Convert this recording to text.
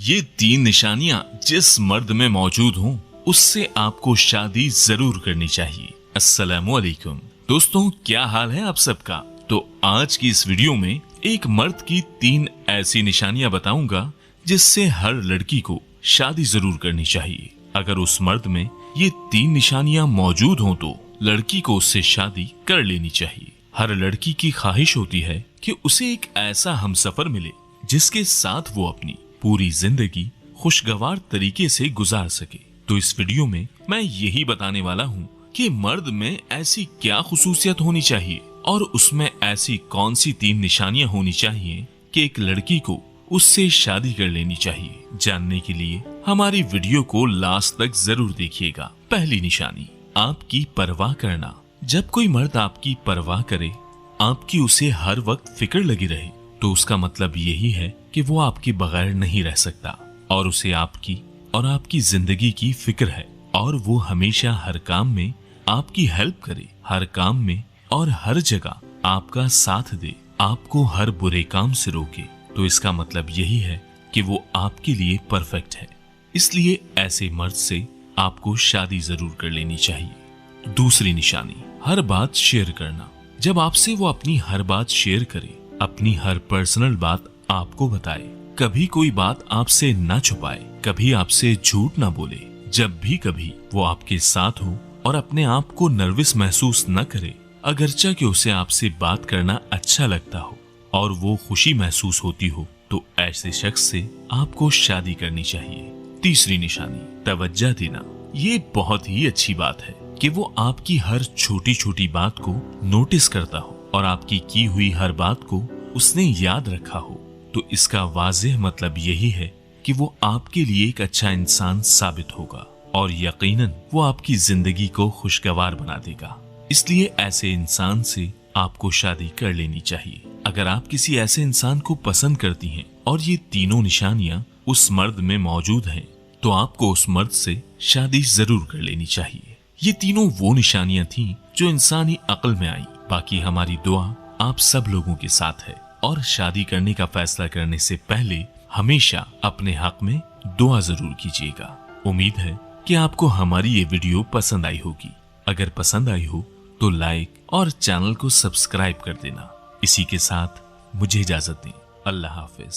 ये 3 निशानियां जिस मर्द में मौजूद हों उससे आपको शादी जरूर करनी चाहिए। अस्सलामु अलैकुम दोस्तों, क्या हाल है आप सबका। तो आज की इस वीडियो में एक मर्द की 3 ऐसी निशानियां बताऊंगा जिससे हर लड़की को शादी जरूर करनी चाहिए। अगर उस मर्द में ये 3 निशानियां मौजूद हों तो लड़की को उससे शादी कर लेनी चाहिए। हर लड़की की ख्वाहिश होती है कि उसे एक ऐसा हमसफर मिले जिसके साथ वो अपनी पूरी जिंदगी खुशगवार तरीके से गुजार सके। तो इस वीडियो में मैं यही बताने वाला हूँ कि मर्द में ऐसी क्या खुसूसियत होनी चाहिए और उसमें ऐसी कौन सी 3 निशानियां होनी चाहिए कि एक लड़की को उससे शादी कर लेनी चाहिए। जानने के लिए हमारी वीडियो को लास्ट तक जरूर देखिएगा। पहली निशानी, आपकी परवाह करना। जब कोई मर्द आपकी परवाह करे, आपकी उसे हर वक्त फिक्र लगी रहे, तो उसका मतलब यही है कि वो आपके बगैर नहीं रह सकता और उसे आपकी और आपकी जिंदगी की फिक्र है और वो हमेशा हर काम में आपकी हेल्प करे, हर काम में और हर जगह आपका साथ दे, आपको हर बुरे काम से रोके। तो इसका मतलब यही है कि वो आपके लिए परफेक्ट है। इसलिए ऐसे मर्द से आपको शादी जरूर कर लेनी चाहिए। दूसरी निशानी, हर बात शेयर करना। जब आपसे वो अपनी हर बात शेयर करे, अपनी हर पर्सनल बात आपको बताए, कभी कोई बात आपसे ना छुपाए, कभी आपसे झूठ ना बोले, जब भी कभी वो आपके साथ हो और अपने आप को नर्वस महसूस न करे, अगरचा कि उसे आपसे बात करना अच्छा लगता हो और वो खुशी महसूस होती हो, तो ऐसे शख्स से आपको शादी करनी चाहिए। तीसरी निशानी, तवज्जो देना। ये बहुत ही अच्छी बात है कि वो आपकी हर छोटी छोटी बात को नोटिस करता हो और आपकी की हुई हर बात को उसने याद रखा हो। तो इसका वाज़ेह मतलब यही है कि वो आपके लिए एक अच्छा इंसान साबित होगा और यकीनन वो आपकी जिंदगी को खुशगवार बना देगा। इसलिए ऐसे इंसान से आपको शादी कर लेनी चाहिए। अगर आप किसी ऐसे इंसान को पसंद करती हैं और ये तीनों निशानियां उस मर्द में मौजूद हैं, तो आपको उस मर्द से शादी जरूर कर लेनी चाहिए। ये तीनों वो निशानियां थीं जो इंसानी अक्ल में आई। बाकी हमारी दुआ आप सब लोगों के साथ है और शादी करने का फैसला करने से पहले हमेशा अपने हक में दुआ जरूर कीजिएगा। उम्मीद है कि आपको हमारी ये वीडियो पसंद आई होगी। अगर पसंद आई हो तो लाइक और चैनल को सब्सक्राइब कर देना। इसी के साथ मुझे इजाजत दें। अल्लाह हाफिज।